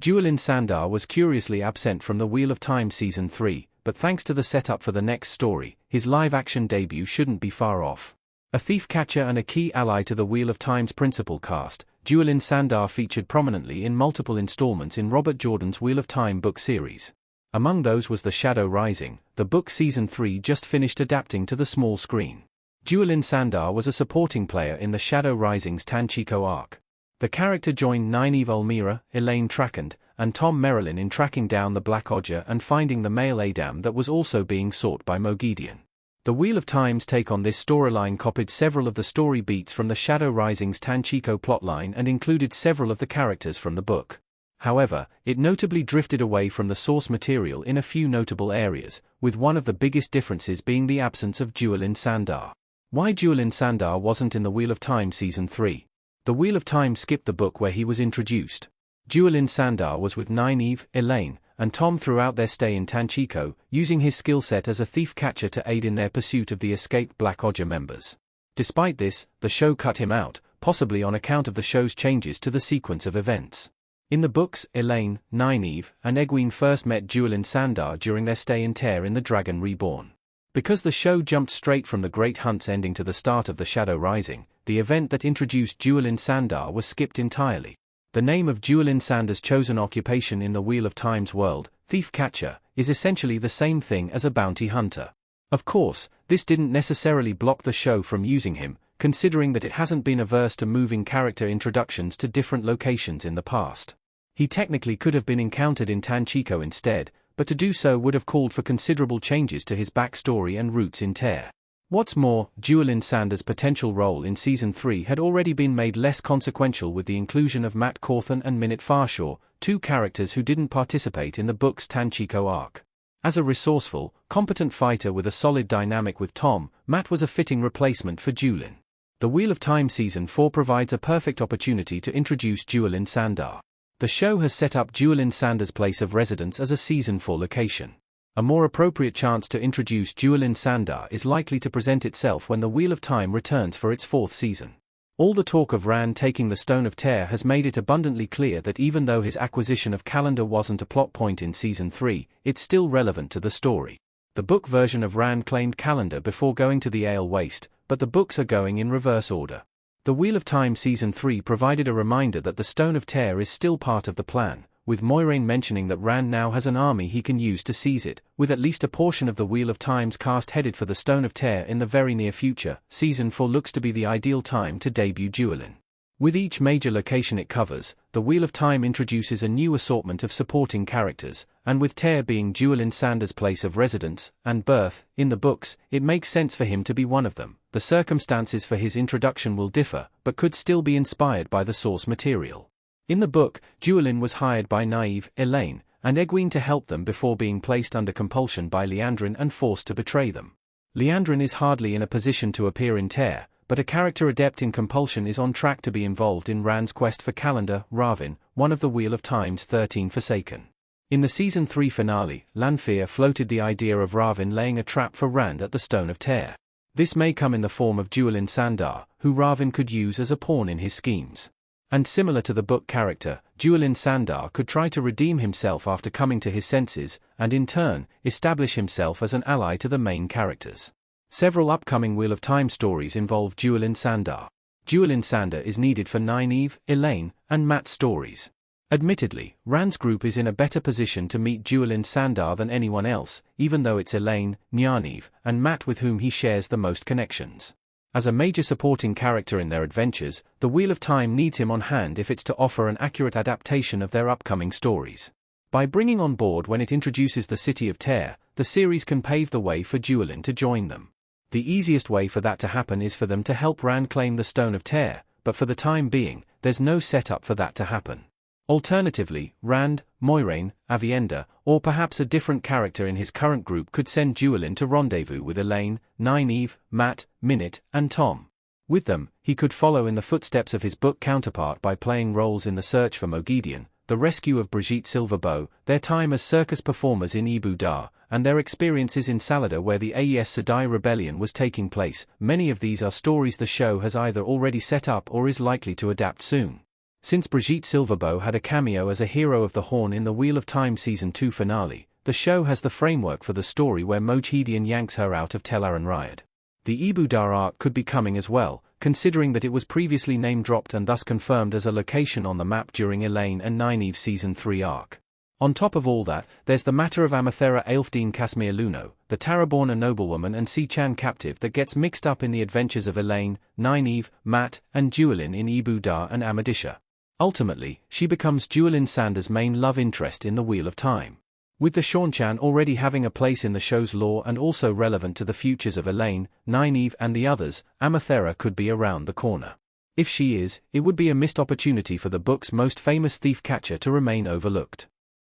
Julian Sandar was curiously absent from the Wheel of Time Season 3, but thanks to the setup for the next story, his live-action debut shouldn't be far off. A thief-catcher and a key ally to the Wheel of Time's principal cast, Julian Sandar featured prominently in multiple installments in Robert Jordan's Wheel of Time book series. Among those was The Shadow Rising, the book Season 3 just finished adapting to the small screen. Julian Sandar was a supporting player in The Shadow Rising's Tanchico arc. The character joined Nynaeve Ulmira, Elaine Trackand, and Tom Merrilin in tracking down the Black Odger and finding the male Adam that was also being sought by Moghedien. The Wheel of Time's take on this storyline copied several of the story beats from The Shadow Rising's Tanchico plotline and included several of the characters from the book. However, it notably drifted away from the source material in a few notable areas, with one of the biggest differences being the absence of Julian Sandar. Why Julian Sandar wasn't in the Wheel of Time Season 3? The Wheel of Time skipped the book where he was introduced. Julian Sandar was with Nynaeve, Elaine, and Tom throughout their stay in Tanchico, using his skill set as a thief-catcher to aid in their pursuit of the escaped Black Odger members. Despite this, the show cut him out, possibly on account of the show's changes to the sequence of events. In the books, Elaine, Nynaeve, and Egwene first met Julian Sandar during their stay in Tear in The Dragon Reborn. Because the show jumped straight from the Great Hunt's ending to the start of The Shadow Rising, the event that introduced Julian Sandar was skipped entirely. The name of Julian Sandar's chosen occupation in the Wheel of Time's world, thief-catcher, is essentially the same thing as a bounty hunter. Of course, this didn't necessarily block the show from using him, considering that it hasn't been averse to moving character introductions to different locations in the past. He technically could have been encountered in Tanchico instead, but to do so would have called for considerable changes to his backstory and roots in Tear. What's more, Julian Sandar's potential role in Season 3 had already been made less consequential with the inclusion of Matt Cawthon and Minute Farshaw, two characters who didn't participate in the book's Tanchico arc. As a resourceful, competent fighter with a solid dynamic with Tom, Matt was a fitting replacement for Julian. The Wheel of Time Season 4 provides a perfect opportunity to introduce Julian Sandar. The show has set up Julian Sandar's place of residence as a Season 4 location. A more appropriate chance to introduce Julian Sandar is likely to present itself when the Wheel of Time returns for its fourth season. All the talk of Rand taking the Stone of Tear has made it abundantly clear that even though his acquisition of Calendar wasn't a plot point in Season 3, it's still relevant to the story. The book version of Rand claimed Calendar before going to the Ale Waste, but the books are going in reverse order. The Wheel of Time Season 3 provided a reminder that the Stone of Tear is still part of the plan, with Moiraine mentioning that Rand now has an army he can use to seize it. With at least a portion of the Wheel of Time's cast headed for the Stone of Tear in the very near future, Season 4 looks to be the ideal time to debut Julian. With each major location it covers, the Wheel of Time introduces a new assortment of supporting characters, and with Tear being Julian Sandar's place of residence and birth in the books, it makes sense for him to be one of them. The circumstances for his introduction will differ, but could still be inspired by the source material. In the book, Julian was hired by Nynaeve, Elaine, and Egwene to help them before being placed under compulsion by Liandrin and forced to betray them. Liandrin is hardly in a position to appear in Tear, but a character adept in compulsion is on track to be involved in Rand's quest for Calendar, Ravin, one of the Wheel of Time's 13 Forsaken. In the Season 3 finale, Lanfear floated the idea of Ravin laying a trap for Rand at the Stone of Tear. This may come in the form of Julian Sandar, who Ravin could use as a pawn in his schemes. And similar to the book character, Julian Sandar could try to redeem himself after coming to his senses, and in turn, establish himself as an ally to the main characters. Several upcoming Wheel of Time stories involve Julian Sandar. Julian Sandar is needed for Nynaeve, Elaine, and Matt's stories. Admittedly, Rand's group is in a better position to meet Julian Sandar than anyone else, even though it's Elaine, Nynaeve, and Matt with whom he shares the most connections. As a major supporting character in their adventures, the Wheel of Time needs him on hand if it's to offer an accurate adaptation of their upcoming stories. By bringing on board when it introduces the City of Tear, the series can pave the way for Julian to join them. The easiest way for that to happen is for them to help Rand claim the Stone of Tear, but for the time being, there's no setup for that to happen. Alternatively, Rand, Moiraine, Aviendha, or perhaps a different character in his current group could send Julian to rendezvous with Elaine, Nynaeve, Matt, Minute, and Tom. With them, he could follow in the footsteps of his book counterpart by playing roles in The Search for Moghedien, The Rescue of Brigitte Silverbow, their time as circus performers in Ibu Dar, and their experiences in Salada where the Aes Sedai rebellion was taking place. Many of these are stories the show has either already set up or is likely to adapt soon. Since Brigitte Silverbow had a cameo as a hero of the Horn in the Wheel of Time Season 2 finale, the show has the framework for the story where Mojhidian yanks her out of Tel Aran Riad. The Ibu Dar arc could be coming as well, considering that it was previously name-dropped and thus confirmed as a location on the map during Elaine and Nynaeve Season 3 arc. On top of all that, there's the matter of Amathera Aelfdene Casmere Luno, the Taraborn a noblewoman and Si-Chan captive that gets mixed up in the adventures of Elaine, Nynaeve, Mat, and Duelin in Ibu Dar and Amadisha. Ultimately, she becomes Duelin Sander's main love interest in the Wheel of Time. With the Seanchan already having a place in the show's lore and also relevant to the futures of Elaine, Nynaeve and the others, Amathera could be around the corner. If she is, it would be a missed opportunity for the book's most famous thief catcher to remain overlooked.